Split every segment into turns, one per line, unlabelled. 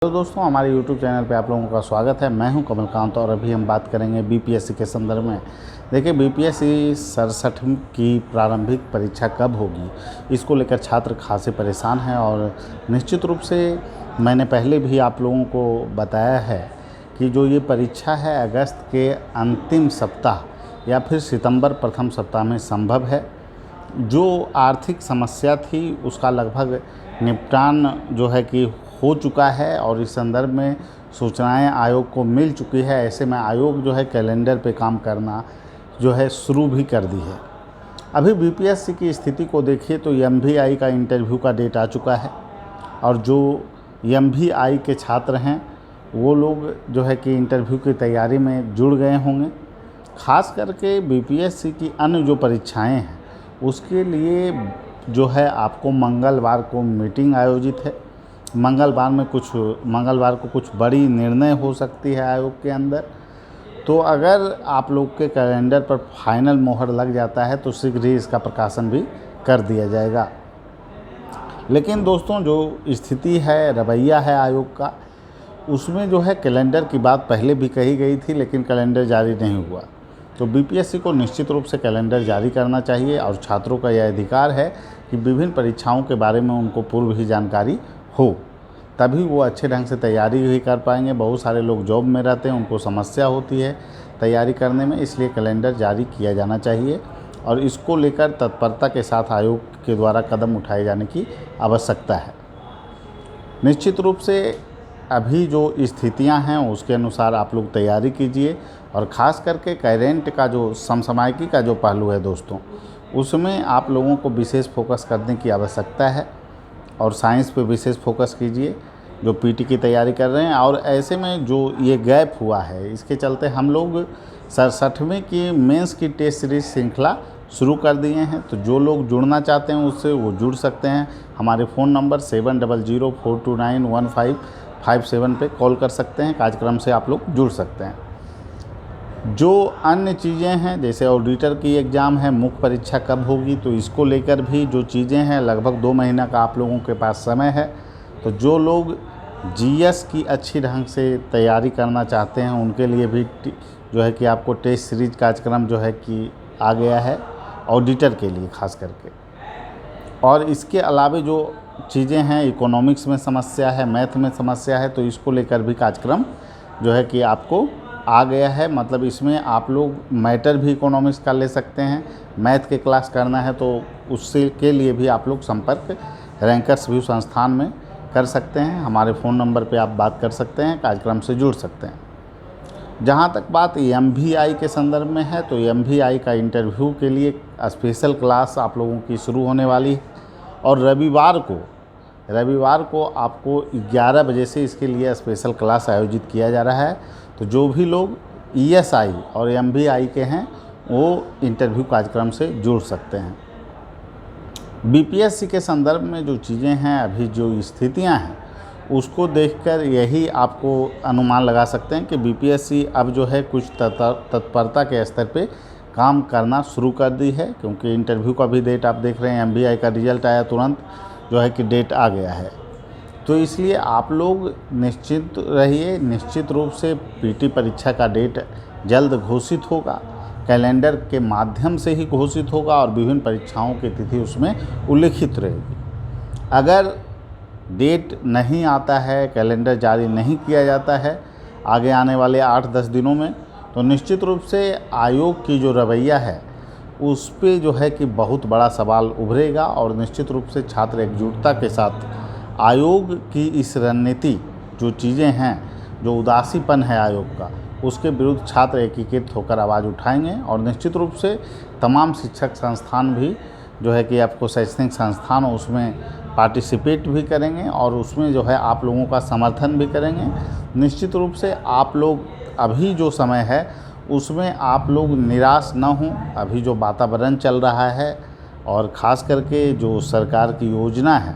तो दोस्तों, हमारे YouTube चैनल पे आप लोगों का स्वागत है। मैं हूं कमलकांत और अभी हम बात करेंगे बीपीएससी के संदर्भ में। देखिए, बीपीएससी 67 की प्रारंभिक परीक्षा कब होगी, इसको लेकर छात्र खासे परेशान हैं। और निश्चित रूप से मैंने पहले भी आप लोगों को बताया है कि जो ये परीक्षा है अगस्त के अंतिम सप्ताह या फिर सितंबर प्रथम सप्ताह में संभव है। जो आर्थिक समस्या थी उसका लगभग निपटान जो है कि हो चुका है और इस संदर्भ में सूचनाएं आयोग को मिल चुकी है। ऐसे में आयोग जो है कैलेंडर पे काम करना जो है शुरू भी कर दी है। अभी बीपीएससी की स्थिति को देखिए तो एमवीआई का इंटरव्यू का डेट आ चुका है और जो एमवीआई के छात्र हैं वो लोग जो है कि इंटरव्यू की तैयारी में जुड़ गए होंगे। ख़ास करके बीपीएससी की अन्य जो परीक्षाएं हैं उसके लिए जो है आपको मंगलवार को मीटिंग आयोजित है। मंगलवार को कुछ बड़ी निर्णय हो सकती है आयोग के अंदर। तो अगर आप लोग के कैलेंडर पर फाइनल मोहर लग जाता है तो शीघ्र ही इसका प्रकाशन भी कर दिया जाएगा। लेकिन दोस्तों, जो स्थिति है, रवैया है आयोग का, उसमें जो है कैलेंडर की बात पहले भी कही गई थी लेकिन कैलेंडर जारी नहीं हुआ। तो बीपीएससी को निश्चित रूप से कैलेंडर जारी करना चाहिए और छात्रों का यह अधिकार है कि विभिन्न परीक्षाओं के बारे में उनको पूर्व ही जानकारी हो, तभी वो अच्छे ढंग से तैयारी भी कर पाएंगे। बहुत सारे लोग जॉब में रहते हैं, उनको समस्या होती है तैयारी करने में, इसलिए कैलेंडर जारी किया जाना चाहिए और इसको लेकर तत्परता के साथ आयोग के द्वारा कदम उठाए जाने की आवश्यकता है। निश्चित रूप से अभी जो स्थितियां हैं उसके अनुसार आप लोग तैयारी कीजिए और ख़ास करके करेंट का जो समसामयिकी का जो पहलू है दोस्तों, उसमें आप लोगों को विशेष फोकस करने की आवश्यकता है और साइंस पे विशेष फोकस कीजिए जो पीटी की तैयारी कर रहे हैं। और ऐसे में जो ये गैप हुआ है इसके चलते हम लोग 67वीं की मेंस की टेस्ट सीरीज श्रृंखला शुरू कर दिए हैं। तो जो लोग जुड़ना चाहते हैं उससे वो जुड़ सकते हैं। हमारे फ़ोन नंबर 7004291557 पे कॉल कर सकते हैं। कार्यक्रम से आप लोग जुड़ सकते हैं। जो अन्य चीज़ें हैं जैसे ऑडिटर की एग्ज़ाम है, मुख्य परीक्षा कब होगी, तो इसको लेकर भी जो चीज़ें हैं लगभग 2 महीना का आप लोगों के पास समय है। तो जो लोग जीएस की अच्छी ढंग से तैयारी करना चाहते हैं उनके लिए भी जो है कि आपको टेस्ट सीरीज कार्यक्रम जो है कि आ गया है ऑडिटर के लिए ख़ास करके। और इसके अलावा जो चीज़ें हैं, इकोनॉमिक्स में समस्या है, मैथ में समस्या है, तो इसको लेकर भी कार्यक्रम जो है कि आपको आ गया है। मतलब इसमें आप लोग मैटर भी इकोनॉमिक्स का ले सकते हैं, मैथ के क्लास करना है तो उससे के लिए भी आप लोग संपर्क रैंकर्स व्यू संस्थान में कर सकते हैं। हमारे फ़ोन नंबर पे आप बात कर सकते हैं, कार्यक्रम से जुड़ सकते हैं। जहाँ तक बात एमवीआई के संदर्भ में है तो एमवीआई का इंटरव्यू के लिए स्पेशल क्लास आप लोगों की शुरू होने वाली है और रविवार को आपको 11 बजे से इसके लिए स्पेशल क्लास आयोजित किया जा रहा है। तो जो भी लोग ईएसआई और एमवीआई के हैं वो इंटरव्यू कार्यक्रम से जुड़ सकते हैं। बीपीएससी के संदर्भ में जो चीज़ें हैं, अभी जो स्थितियां हैं उसको देखकर यही आपको अनुमान लगा सकते हैं कि बीपीएससी अब जो है कुछ तत्परता के स्तर पे काम करना शुरू कर दी है। क्योंकि इंटरव्यू का भी डेट आप देख रहे हैं, एमवीआई का रिजल्ट आया तुरंत जो है कि डेट आ गया है। तो इसलिए आप लोग निश्चित रहिए, निश्चित रूप से पीटी परीक्षा का डेट जल्द घोषित होगा, कैलेंडर के माध्यम से ही घोषित होगा और विभिन्न परीक्षाओं की तिथि उसमें उल्लिखित रहेगी। अगर डेट नहीं आता है, कैलेंडर जारी नहीं किया जाता है आगे आने वाले 8-10 दिनों में, तो निश्चित रूप से आयोग की जो रवैया है उस पे जो है कि बहुत बड़ा सवाल उभरेगा और निश्चित रूप से छात्र एकजुटता के साथ आयोग की इस रणनीति, जो चीज़ें हैं, जो उदासीपन है आयोग का, उसके विरुद्ध छात्र एकीकृत होकर आवाज़ उठाएंगे। और निश्चित रूप से तमाम शिक्षक संस्थान भी जो है कि आपको शैक्षणिक संस्थान उसमें पार्टिसिपेट भी करेंगे और उसमें जो है आप लोगों का समर्थन भी करेंगे। निश्चित रूप से आप लोग अभी जो समय है उसमें आप लोग निराश न हों। अभी जो वातावरण चल रहा है और ख़ास करके जो सरकार की योजना है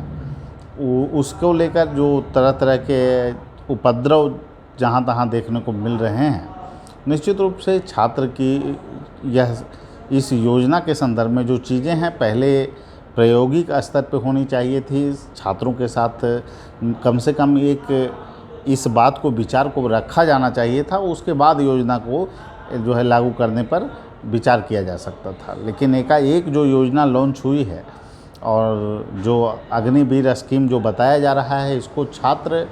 उसको लेकर जो तरह तरह के उपद्रव जहाँ तहाँ देखने को मिल रहे हैं, निश्चित रूप से छात्र की इस योजना के संदर्भ में जो चीज़ें हैं पहले प्रायोगिक स्तर पे होनी चाहिए थी। छात्रों के साथ कम से कम एक इस बात को विचार को रखा जाना चाहिए था, उसके बाद योजना को जो है लागू करने पर विचार किया जा सकता था। लेकिन एकाएक जो योजना लॉन्च हुई है और जो अग्निवीर स्कीम जो बताया जा रहा है, इसको छात्र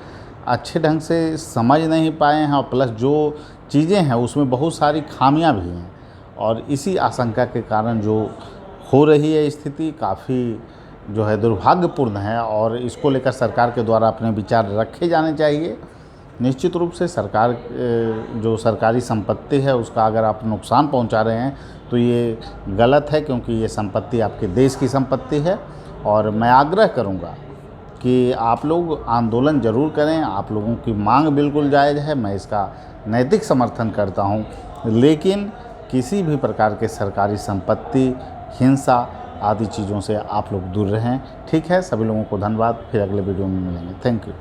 अच्छे ढंग से समझ नहीं पाए हैं और प्लस जो चीज़ें हैं उसमें बहुत सारी खामियां भी हैं, और इसी आशंका के कारण जो हो रही है स्थिति काफ़ी जो है दुर्भाग्यपूर्ण है, और इसको लेकर सरकार के द्वारा अपने विचार रखे जाने चाहिए। निश्चित रूप से सरकार जो सरकारी संपत्ति है उसका अगर आप नुकसान पहुंचा रहे हैं तो ये गलत है, क्योंकि ये संपत्ति आपके देश की संपत्ति है। और मैं आग्रह करूंगा कि आप लोग आंदोलन ज़रूर करें, आप लोगों की मांग बिल्कुल जायज़ है, मैं इसका नैतिक समर्थन करता हूं, लेकिन किसी भी प्रकार के सरकारी संपत्ति, हिंसा आदि चीज़ों से आप लोग दूर रहें। ठीक है, सभी लोगों को धन्यवाद, फिर अगले वीडियो में मिलेंगे। Thank you.